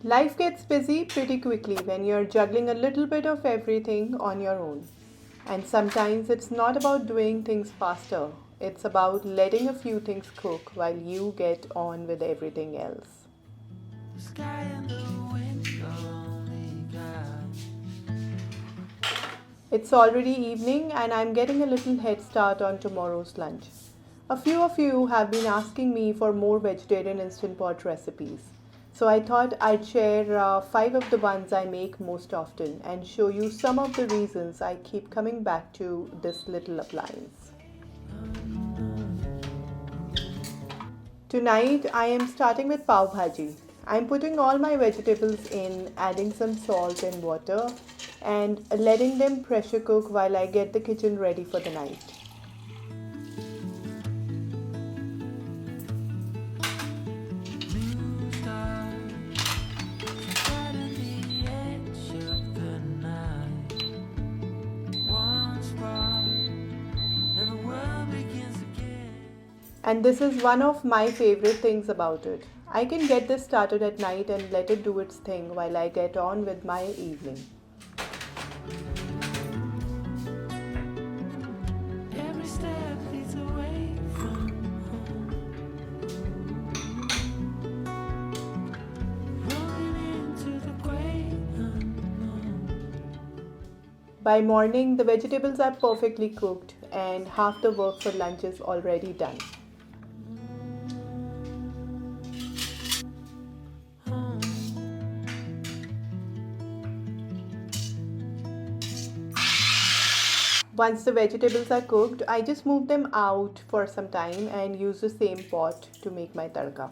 Life gets busy pretty quickly when you're juggling a little bit of everything on your own. And sometimes it's not about doing things faster, it's about letting a few things cook while you get on with everything else. The sky and the wind only guide. It's already evening and I'm getting a little head start on tomorrow's lunch. A few of you have been asking me for more vegetarian instant pot recipes. So I thought I'd share 5 of the ones I make most often and show you some of the reasons I keep coming back to this little appliance. Tonight I am starting with pav bhaji. I'm putting all my vegetables in, adding some salt and water, and letting them pressure cook while I get the kitchen ready for the night. And this is one of my favorite things about it. I can get this started at night and let it do its thing while I get on with my evening. Every step leads away from home. Rolling into the great unknown. By morning, the vegetables are perfectly cooked and half the work for lunch is already done. Once the vegetables are cooked, I just move them out for some time and use the same pot to make my tadka.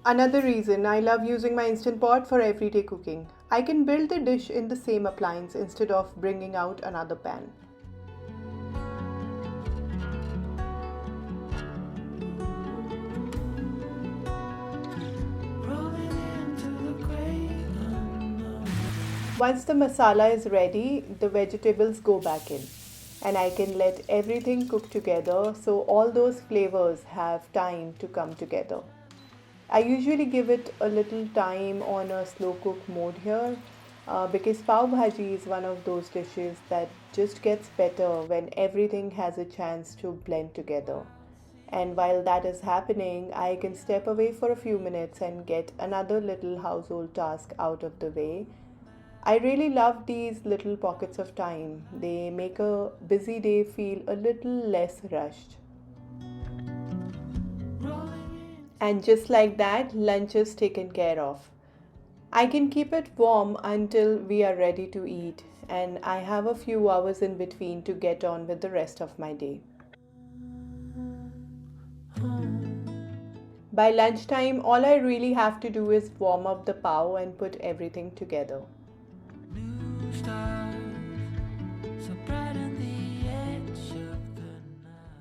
Another reason I love using my instant pot for everyday cooking. I can build the dish in the same appliance instead of bringing out another pan. Once the masala is ready, the vegetables go back in and I can let everything cook together so all those flavors have time to come together. I usually give it a little time on a slow cook mode here because pav bhaji is one of those dishes that just gets better when everything has a chance to blend together. And while that is happening, I can step away for a few minutes and get another little household task out of the way. I really love these little pockets of time. They make a busy day feel a little less rushed. And just like that, lunch is taken care of. I can keep it warm until we are ready to eat, and I have a few hours in between to get on with the rest of my day. By lunchtime, all I really have to do is warm up the pav and put everything together.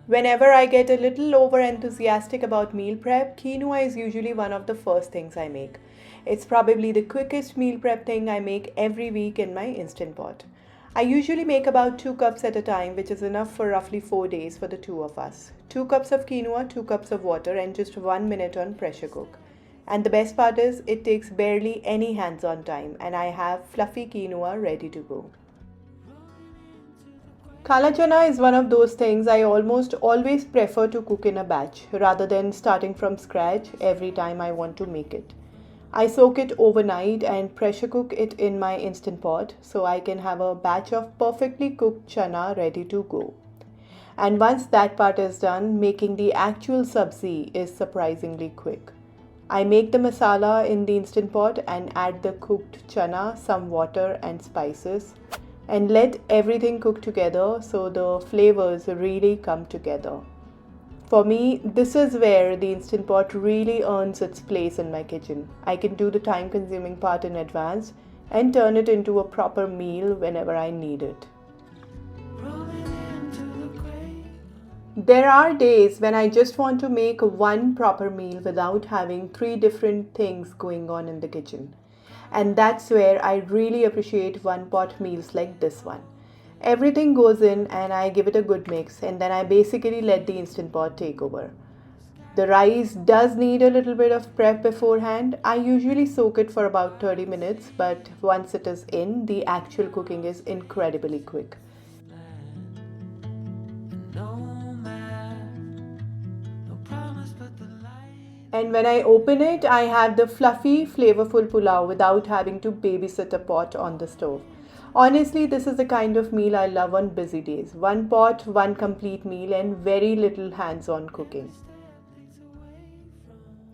Whenever I get a little over enthusiastic about meal prep, quinoa is usually one of the first things I make. It's probably the quickest meal prep thing I make every week in my instant pot. I usually make about 2 cups at a time, which is enough for roughly 4 days for the two of us. 2 cups of quinoa, 2 cups of water, and just 1 minute on pressure cook. And the best part is, it takes barely any hands on time, and I have fluffy quinoa ready to go. Kala chana is one of those things I almost always prefer to cook in a batch rather than starting from scratch every time I want to make it. I soak it overnight and pressure cook it in my instant pot so I can have a batch of perfectly cooked chana ready to go. And once that part is done, making the actual sabzi is surprisingly quick. I make the masala in the instant pot and add the cooked chana, some water and spices, and let everything cook together so the flavors really come together. For me, this is where the instant pot really earns its place in my kitchen. I can do the time consuming part in advance and turn it into a proper meal whenever I need it. There are days when I just want to make one proper meal without having 3 different things going on in the kitchen. And that's where I really appreciate one pot meals like this one. Everything goes in and I give it a good mix, and then I basically let the instant pot take over. The rice does need a little bit of prep beforehand. I usually soak it for about 30 minutes, but once it is in, the actual cooking is incredibly quick. And when I open it, I have the fluffy, flavorful pulao without having to babysit a pot on the stove. Honestly, this is the kind of meal I love on busy days. One pot, one complete meal, and very little hands on cooking.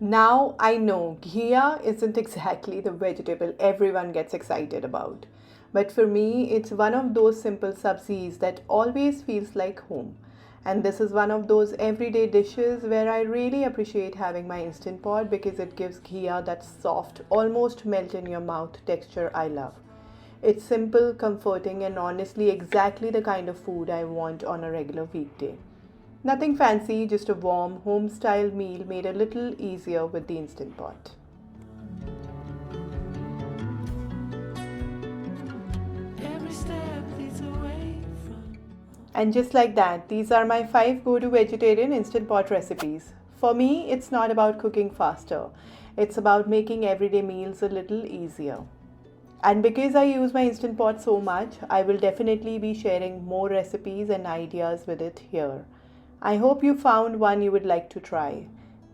Now I know ghia isn't exactly the vegetable everyone gets excited about. But for me, it's one of those simple sabzis that always feels like home. And this is one of those everyday dishes where I really appreciate having my Instant Pot because it gives ghia that soft, almost melt in your mouth texture I love. It's simple, comforting, and honestly exactly the kind of food I want on a regular weekday. Nothing fancy, just a warm, home style meal made a little easier with the Instant Pot. And just like that, these are my 5 go to vegetarian Instant Pot recipes. For me, it's not about cooking faster, it's about making everyday meals a little easier. And because I use my Instant Pot so much, I will definitely be sharing more recipes and ideas with it here. I hope you found one you would like to try.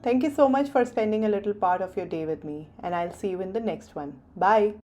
Thank you so much for spending a little part of your day with me, and I'll see you in the next one. Bye.